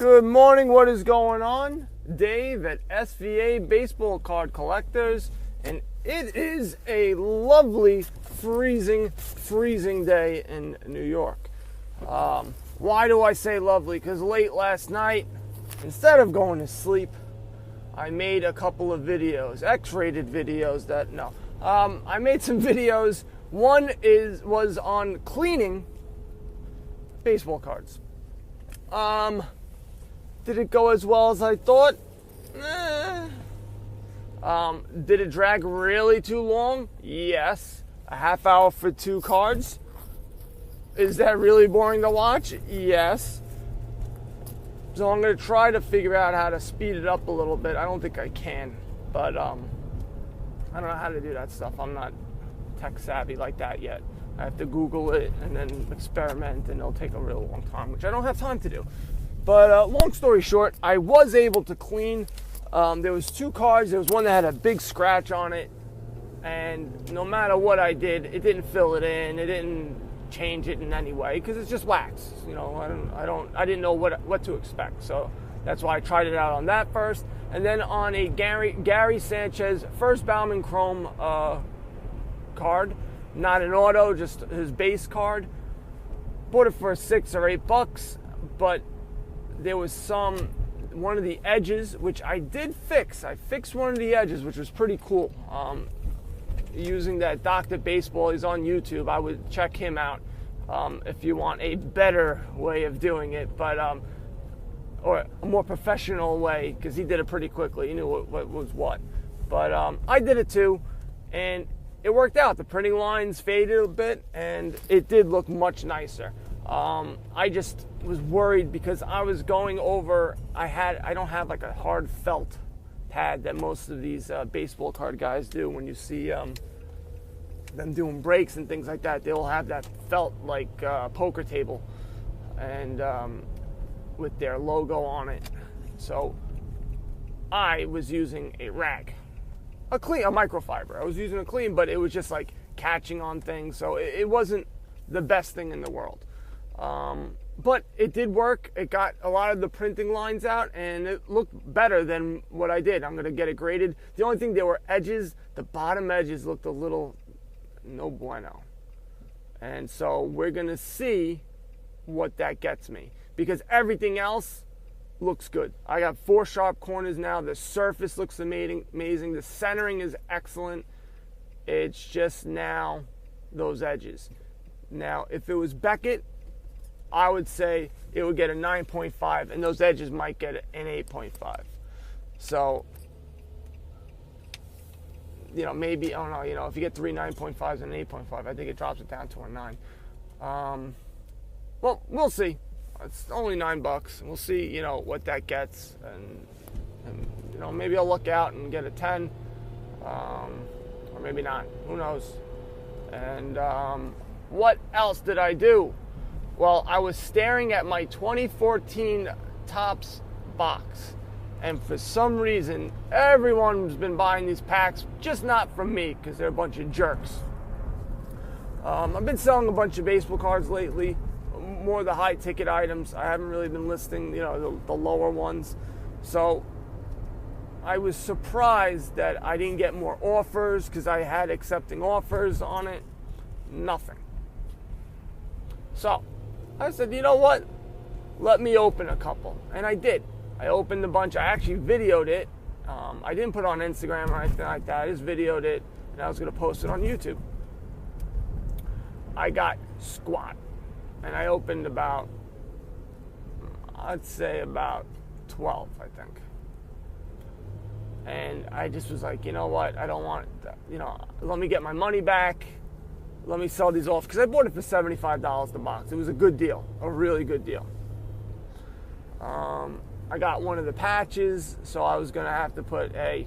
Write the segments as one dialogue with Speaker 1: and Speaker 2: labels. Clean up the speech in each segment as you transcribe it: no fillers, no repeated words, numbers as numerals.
Speaker 1: Good morning, what is going on? Dave at SVA Baseball Card Collectors, and it is a lovely freezing day in New York. Why do I say lovely? Because late last night, instead of going to sleep, I made a couple of videos, X-rated videos I made some videos. One was on cleaning baseball cards. Did it go as well as I thought? Did it drag really too long? Yes. A half hour for 2 cards? Is that really boring to watch? Yes. So I'm going to try to figure out how to speed it up a little bit. I don't think I can, but I don't know how to do that stuff. I'm not tech savvy like that yet. I have to Google it and then experiment, and it'll take a real long time, which I don't have time to do. But long story short, I was able to clean. There was 2 cards. There was one that had a big scratch on it, and no matter what I did, it didn't fill it in. It didn't change it in any way because it's just wax. You know, I didn't know what to expect. So that's why I tried it out on that first, and then on a Gary Sanchez first Bauman Chrome card, not an auto, just his base card. Bought it for $6 or $8, but there was one of the edges, which I did fix. I fixed one of the edges, which was pretty cool. Using that Dr. Baseball, he's on YouTube. I would check him out if you want a better way of doing it, but or a more professional way, because he did it pretty quickly. He knew what was what. But I did it too, and it worked out. The printing lines faded a bit, and it did look much nicer. I just was worried because I was going over. I don't have like a hard felt pad that most of these baseball card guys do. When you see them doing breaks and things like that, they'll have that felt like poker table, and with their logo on it. So I was using a rag, a microfiber. I was using a clean, but it was just like catching on things, so it wasn't the best thing in the world. But it did work. It got a lot of the printing lines out, and it looked better than what I did. I'm going to get it graded. The only thing, there were edges. The bottom edges looked a little no bueno. And so we're going to see what that gets me, because everything else looks good. I got 4 sharp corners now. The surface looks amazing. The centering is excellent. It's just now those edges. Now, if it was Beckett, I would say it would get a 9.5, and those edges might get an 8.5. So, maybe, I don't know, if you get 3 9.5s and an 8.5, I think it drops it down to a 9. Well, we'll see. It's only $9. We'll see, what that gets. And maybe I'll look out and get a 10. Or maybe not. Who knows? And what else did I do? Well, I was staring at my 2014 Topps box, and for some reason, everyone's been buying these packs, just not from me, because they're a bunch of jerks. I've been selling a bunch of baseball cards lately, more of the high-ticket items. I haven't really been listing, the lower ones. So I was surprised that I didn't get more offers, because I had accepting offers on it. Nothing. So I said, you know what? Let me open a couple. And I did. I opened a bunch. I actually videoed it. I didn't put it on Instagram or anything like that. I just videoed it, and I was going to post it on YouTube. I got squat. And I opened about 12, I think. And I just was like, you know what? I don't want, let me get my money back. Let me sell these off, because I bought it for $75 the box. It was a good deal, a really good deal. I got one of the patches, so I was going to have to put I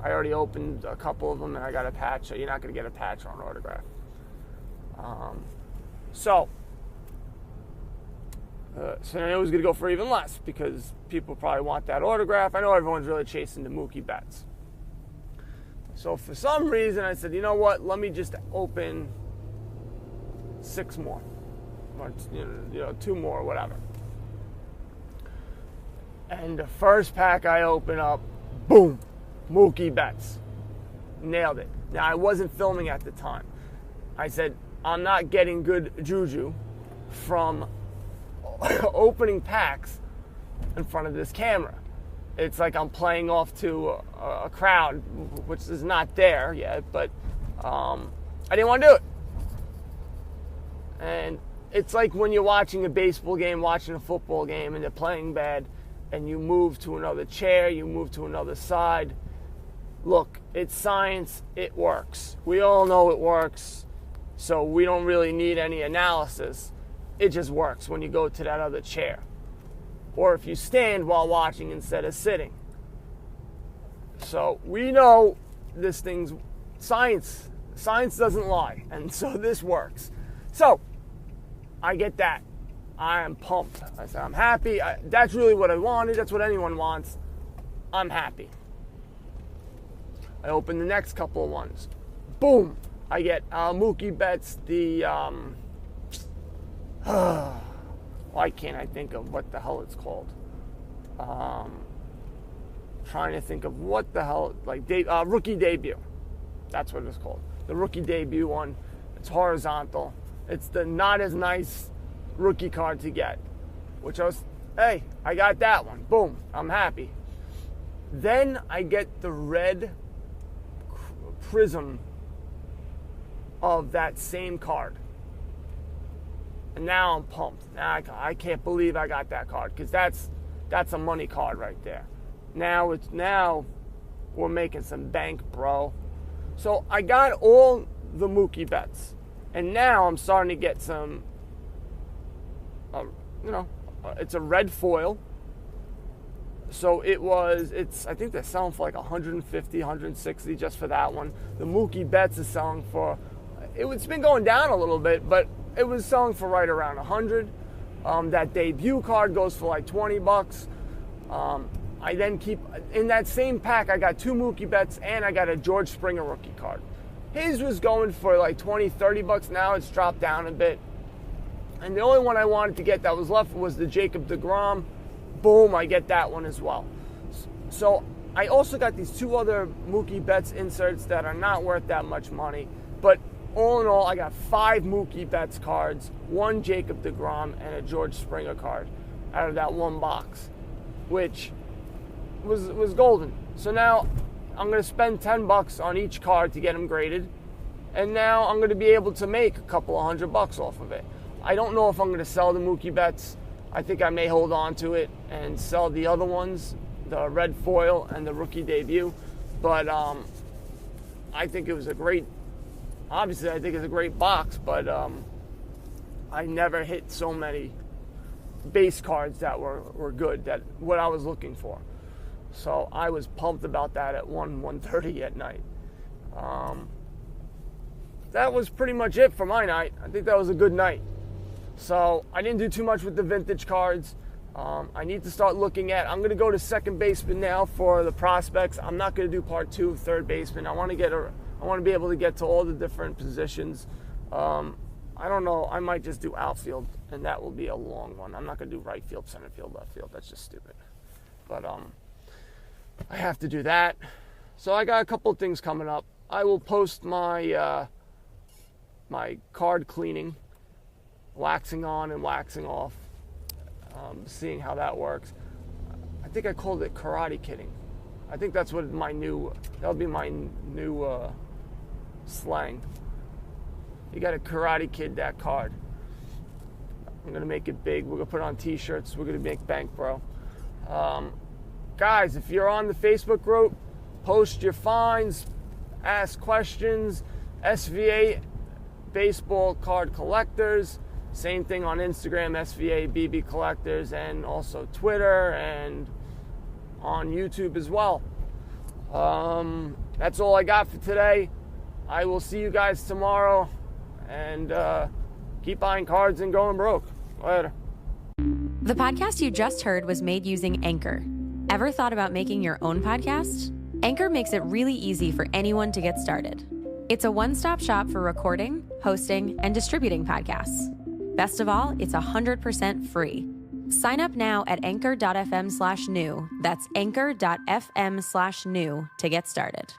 Speaker 1: already opened a couple of them, and I got a patch, so you're not going to get a patch or an autograph. So I knew it was going to go for even less, because people probably want that autograph. I know everyone's really chasing the Mookie Betts. So for some reason, I said, you know what? Let me just open 6 more, or 2 more, whatever. And the first pack I open up, boom, Mookie Betts. Nailed it. Now, I wasn't filming at the time. I said, I'm not getting good juju from opening packs in front of this camera. It's like I'm playing off to a crowd, which is not there yet, but I didn't want to do it. And it's like when you're watching a baseball game, watching a football game, and they're playing bad, and you move to another chair, you move to another side. Look, it's science, it works. We all know it works, so we don't really need any analysis. It just works when you go to that other chair. Or if you stand while watching instead of sitting. So we know this thing's science. Science doesn't lie, and so this works. So I get that. I am pumped. I said, I'm happy. That's really what I wanted. That's what anyone wants. I'm happy. I open the next couple of ones. Boom. I get Mookie Betts, the... why can't I think of what the hell it's called? Trying to think of what the hell... rookie debut. That's what it's called. The rookie debut one. It's horizontal. It's the not as nice rookie card to get, which I got that one. Boom, I'm happy. Then I get the red prism of that same card. And now I'm pumped. Now I can't believe I got that card, because that's a money card right there. Now we're making some bank, bro. So I got all the Mookie Betts. And now I'm starting to get some, it's a red foil. So I think they're selling for like 150, 160 just for that one. The Mookie Betts is selling for, it's been going down a little bit, but it was selling for right around 100. That debut card goes for like $20. I then keep, in that same pack, I got 2 Mookie Betts and I got a George Springer rookie card. His was going for like $20, $30. Now it's dropped down a bit. And the only one I wanted to get that was left was the Jacob deGrom. Boom, I get that one as well. So I also got these 2 other Mookie Betts inserts that are not worth that much money. But all in all, I got 5 Mookie Betts cards, 1 Jacob deGrom, and a George Springer card out of that one box, which was golden. So now I'm going to spend $10 on each card to get them graded. And now I'm going to be able to make a couple of $100 off of it. I don't know if I'm going to sell the Mookie Betts. I think I may hold on to it and sell the other ones, the red foil and the rookie debut. But I think it was a great box, but I never hit so many base cards that were good, that what I was looking for. So I was pumped about that at 1:30 at night. That was pretty much it for my night. I think that was a good night. So I didn't do too much with the vintage cards. I need to start looking at, I'm going to go to second baseman now for the prospects. I'm not going to do part 2 of third baseman. I want to be able to get to all the different positions. I don't know. I might just do outfield, and that will be a long one. I'm not going to do right field, center field, left field. That's just stupid. But I have to do that. So I got a couple of things coming up. I will post my my card cleaning, waxing on and waxing off, seeing how that works. I think I called it karate kidding. I think that's what that'll be my new slang. You got to karate kid that card. I'm going to make it big. We're going to put it on t-shirts. We're going to make bank, bro. Guys, if you're on the Facebook group, post your finds, ask questions. SVA baseball card collectors. Same thing on Instagram, SVA BB collectors, and also Twitter and on YouTube as well. That's all I got for today. I will see you guys tomorrow, and keep buying cards and going broke. Later.
Speaker 2: The podcast you just heard was made using Anchor. Ever thought about making your own podcast? Anchor makes it really easy for anyone to get started. It's a one-stop shop for recording, hosting, and distributing podcasts. Best of all, it's 100% free. Sign up now at anchor.fm/new. That's anchor.fm/new to get started.